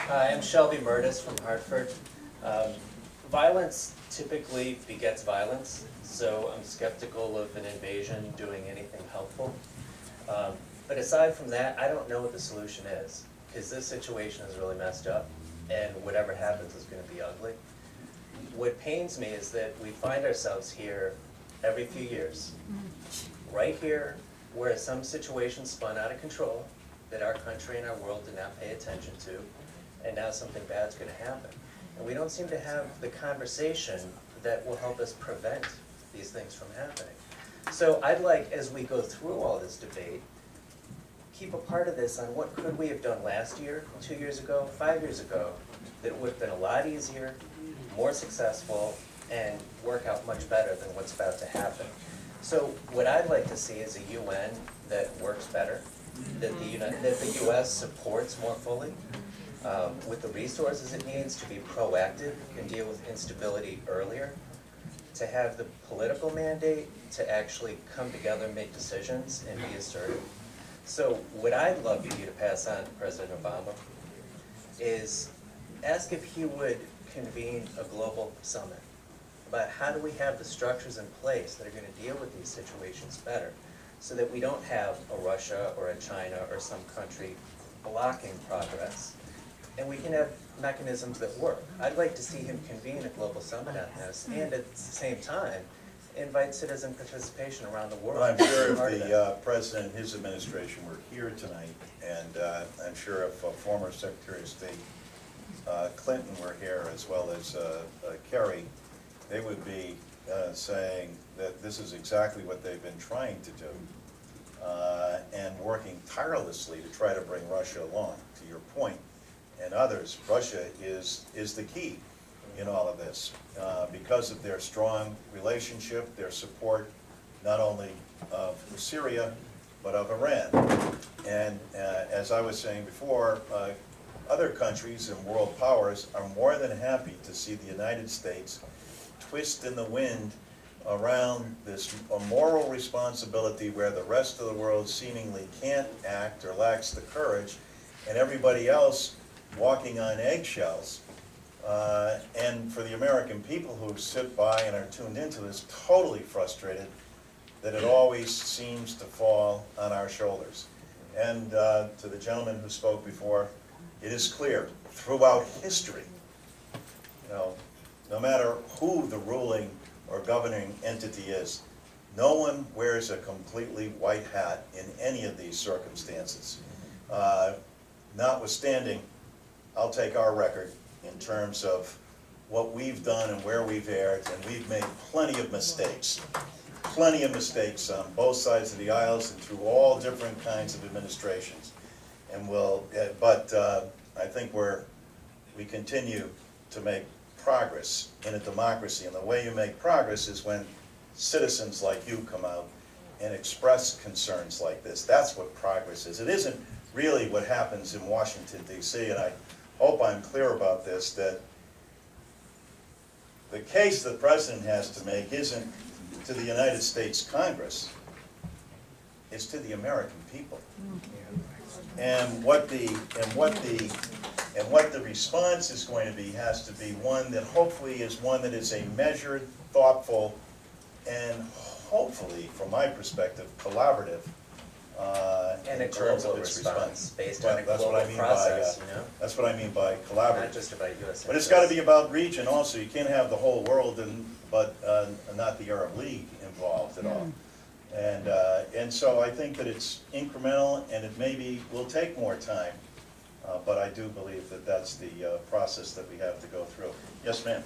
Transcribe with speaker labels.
Speaker 1: Hi, I'm Shelby Murtis from Hartford. Violence typically begets violence, so I'm skeptical of an invasion doing anything helpful. But aside from that, I don't know what the solution is, because this situation is really messed up, and whatever happens is going to be ugly. What pains me is that we find ourselves here every few years, right here, where some situation spun out of control that our country and our world did not pay attention to, and now something bad's going to happen. And we don't seem to have the conversation that will help us prevent these things from happening. So I'd like, as we go through all this debate, keep a part of this on what could we have done last year, 2 years ago, 5 years ago, that would have been a lot easier, more successful, and work out much better than what's about to happen. So what I'd like to see is a UN that works better, that the US supports more fully, with the resources it needs to be proactive and deal with instability earlier, to have the political mandate to actually come together and make decisions and be assertive. So what I'd love for you to pass on to President Obama is ask if he would convene a global summit about how do we have the structures in place that are going to deal with these situations better, so that we don't have a Russia or a China or some country blocking progress. And we can have mechanisms that work. I'd like to see him convene a global summit on this, and at the same time, invite citizen participation around the world.
Speaker 2: Well, I'm sure if the President and his administration were here tonight, and I'm sure if former Secretary of State Clinton were here, as well as Kerry, they would be saying that this is exactly what they've been trying to do, and working tirelessly to try to bring Russia along. To your point, and others, Russia is the key in all of this, because of their strong relationship, their support not only of Syria, but of Iran. And as I was saying before, other countries and world powers are more than happy to see the United States twist in the wind around this moral responsibility where the rest of the world seemingly can't act or lacks the courage, and everybody else walking on eggshells. And for the American people who sit by and are tuned into this, totally frustrated that it always seems to fall on our shoulders. And to the gentleman who spoke before, it is clear throughout history, no matter who the ruling or governing entity is, no one wears a completely white hat in any of these circumstances. Notwithstanding, I'll take our record in terms of what we've done and where we've erred, and we've made plenty of mistakes on both sides of the aisles and through all different kinds of administrations. And I think we continue to make progress in a democracy, and the way you make progress is when citizens like you come out and express concerns like this. That's what progress is. It isn't really what happens in Washington, D.C., and I hope I'm clear about this, that the case the President has to make isn't to the United States Congress, it's to the American people. And what the response is going to be has to be one that hopefully is one that is a measured, thoughtful, and hopefully, from my perspective, collaborative
Speaker 1: and a global response based on a global process,
Speaker 2: That's what I mean by collaborative.
Speaker 1: Not just about U.S.
Speaker 2: But it's got to be about region also. You can't have the whole world, but not the Arab League involved at all. And so I think that it's incremental, and it maybe will take more time. But I do believe that that's the process that we have to go through. Yes, ma'am.